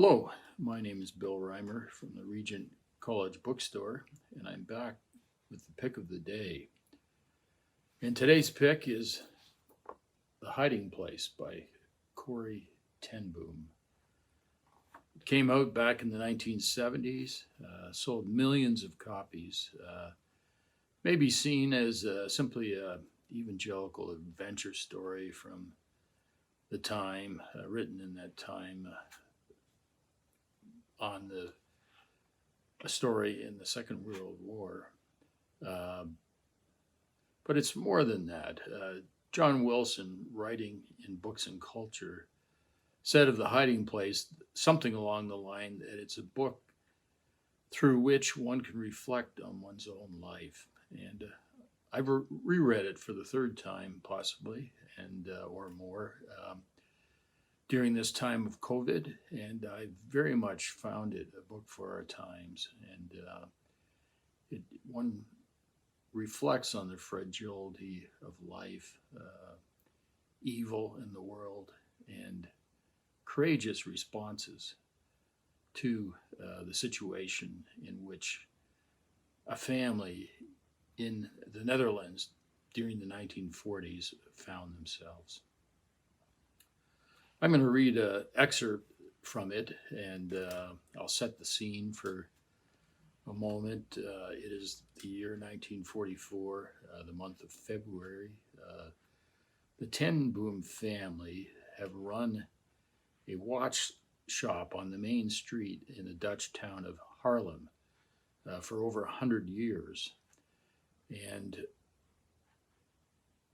Hello, my name is Bill Reimer from the Regent Bookstore, and I'm back with the pick of the day. And today's pick is The Hiding Place by Corrie Ten Boom. It came out back in the 1970s, sold millions of copies, may be seen as simply an evangelical adventure story from the time, written in that time on a story in the Second World War. Uh, but it's more than that. John Wilson, writing in Books and Culture, said of The Hiding Place something along the line that it's a book through which one can reflect on one's own life. And I've reread it for the third time, possibly, and or more. During this time of COVID, and I very much found it a book for our times. And one reflects on the fragility of life, evil in the world, and courageous responses to the situation in which a family in the Netherlands during the 1940s found themselves. I'm going to read an excerpt from it, and I'll set the scene for a moment. It is the year 1944, the month of February. The Ten Boom family have run a watch shop on the main street in the Dutch town of Haarlem for over 100 years. And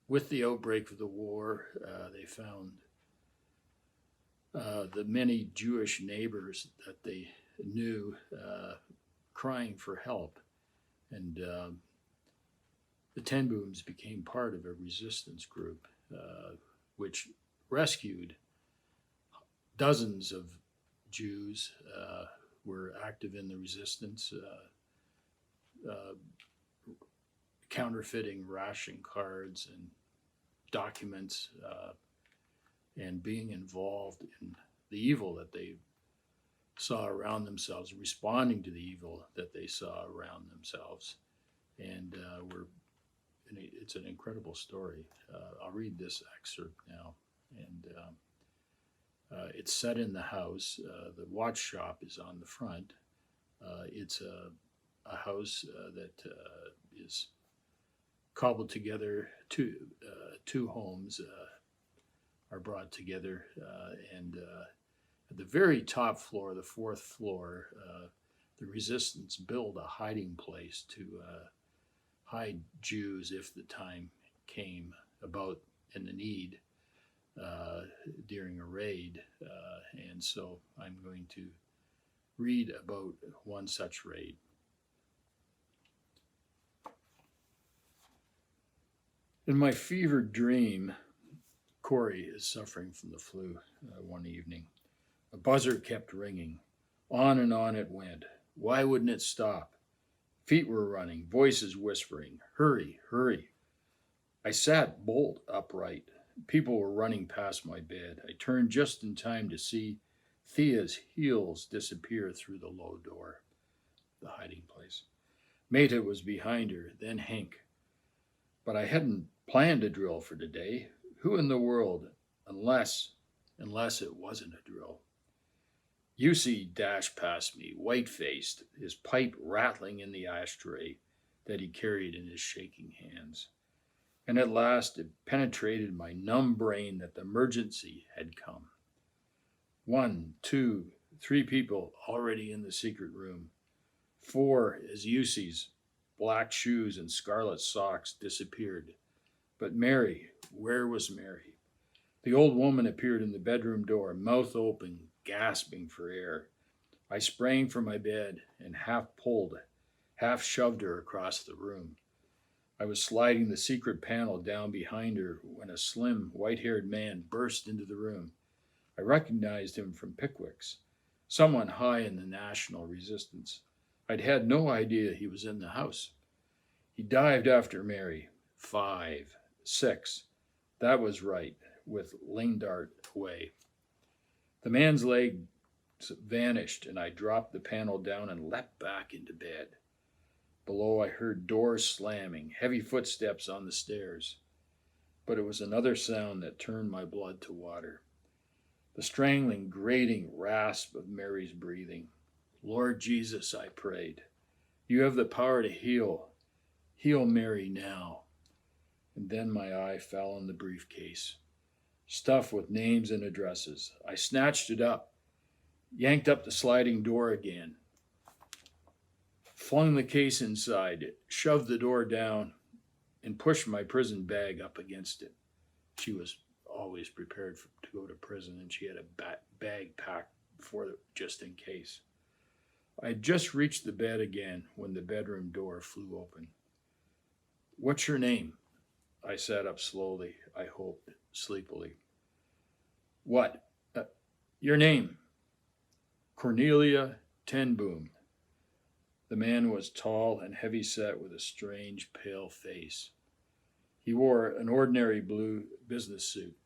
with the outbreak of the war, they found the many Jewish neighbors that they knew crying for help. And the Ten Booms became part of a resistance group which rescued dozens of Jews, were active in the resistance, counterfeiting ration cards and documents, and being involved in the evil that they saw around themselves, responding to the evil that they saw around themselves. And it's an incredible story. I'll read this excerpt now. And it's set in the house. The watch shop is on the front. It's a house that is cobbled together. Two homes are brought together, and at the very top floor, the fourth floor, the resistance built a hiding place to hide Jews if the time came about and the need during a raid. And so I'm going to read about one such raid. In my fevered dream, Corrie is suffering from the flu one evening. A buzzer kept ringing. On and on it went. Why wouldn't it stop? Feet were running, voices whispering, hurry, hurry. I sat bolt upright. People were running past my bed. I turned just in time to see Thea's heels disappear through the low door, the hiding place. Meta was behind her, then Hank. But I hadn't planned a drill for today. Who in the world, unless it wasn't a drill? Yussi dashed past me, white-faced, his pipe rattling in the ashtray that he carried in his shaking hands. And at last it penetrated my numb brain that the emergency had come. 1, 2, 3 people already in the secret room. 4 as Yussi's black shoes and scarlet socks disappeared. But Mary, where was Mary? The old woman appeared in the bedroom door, mouth open, gasping for air. I sprang from my bed and half shoved her across the room. I was sliding the secret panel down behind her when a slim, white-haired man burst into the room. I recognized him from Pickwick's, someone high in the national resistance. I'd had no idea he was in the house. He dived after Mary. 5, 6. That was right, with Lingdart away. The man's leg vanished, and I dropped the panel down and leapt back into bed. Below, I heard doors slamming, heavy footsteps on the stairs. But it was another sound that turned my blood to water. The strangling, grating rasp of Mary's breathing. Lord Jesus, I prayed, you have the power to heal. Heal Mary now. And then my eye fell on the briefcase, stuffed with names and addresses. I snatched it up, yanked up the sliding door again, flung the case inside, shoved the door down, and pushed my prison bag up against it. She was always prepared to go to prison, and she had a bag packed for just in case. I had just reached the bed again when the bedroom door flew open. What's your name? I sat up slowly, I hoped, sleepily. What? Your name? Cornelia Ten Boom. The man was tall and heavy-set with a strange, pale face. He wore an ordinary blue business suit.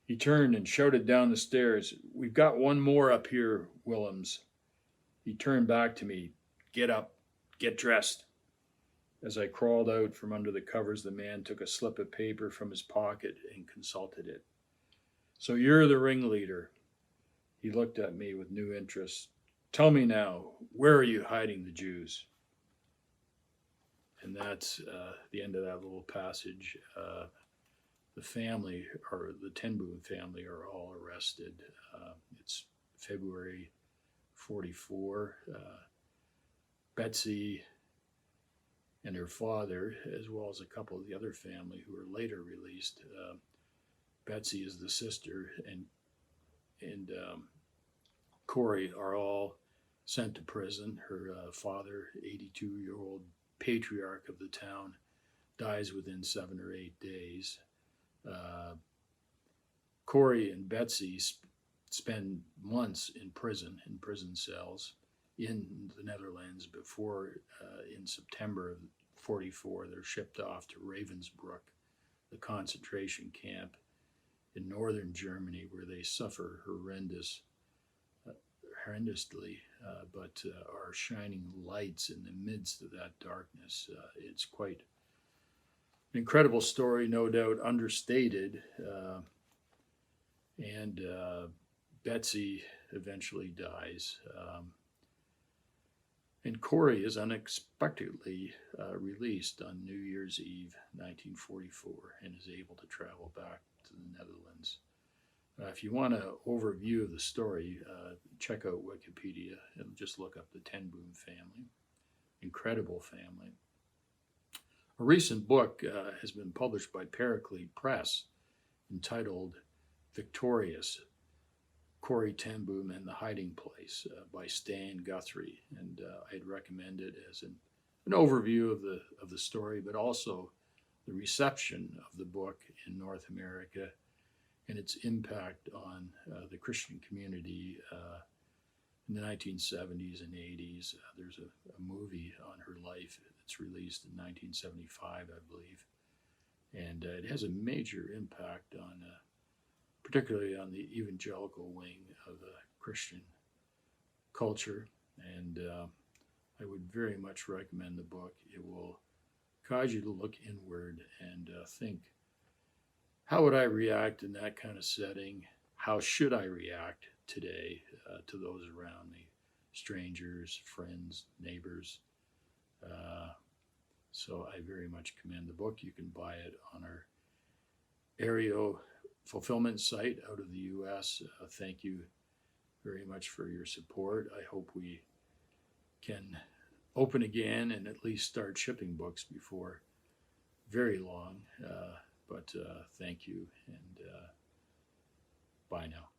He turned and shouted down the stairs, We've got one more up here, Willems. He turned back to me. Get up. Get dressed. As I crawled out from under the covers, the man took a slip of paper from his pocket and consulted it. So you're the ringleader. He looked at me with new interest. Tell me now, where are you hiding the Jews? And that's the end of that little passage. The family, or the Ten Boom family, are all arrested. It's February 44. Betsy and her father, as well as a couple of the other family who were later released. Betsy is the sister, and Corrie are all sent to prison. Her father, 82-year-old patriarch of the town, dies within 7 or 8 days. Corrie and Betsy spend months in prison cells in the Netherlands before, in September of 44, they're shipped off to Ravensbrück, the concentration camp in northern Germany, where they suffer horrendously, but are shining lights in the midst of that darkness. It's quite an incredible story, no doubt understated, and Betsy eventually dies. And Corrie is unexpectedly released on New Year's Eve, 1944, and is able to travel back to the Netherlands. If you want an overview of the story, check out Wikipedia and just look up the Ten Boom family. Incredible family. A recent book has been published by Paraclete Press entitled Victorious, Corrie Ten Boom and the Hiding Place by Stan Guthrie. And I'd recommend it as an overview of the story, but also the reception of the book in North America and its impact on the Christian community in the 1970s and 80s. There's a movie on her life that's released in 1975, I believe. And it has a major impact on, particularly on the evangelical wing of Christian culture. And I would very much recommend the book. It will cause you to look inward and think, how would I react in that kind of setting? How should I react today to those around me? Strangers, friends, neighbors. So I very much commend the book. You can buy it on our Aerio fulfillment site out of the U.S. Thank you very much for your support. I hope we can open again and at least start shipping books before very long. But thank you, and bye now.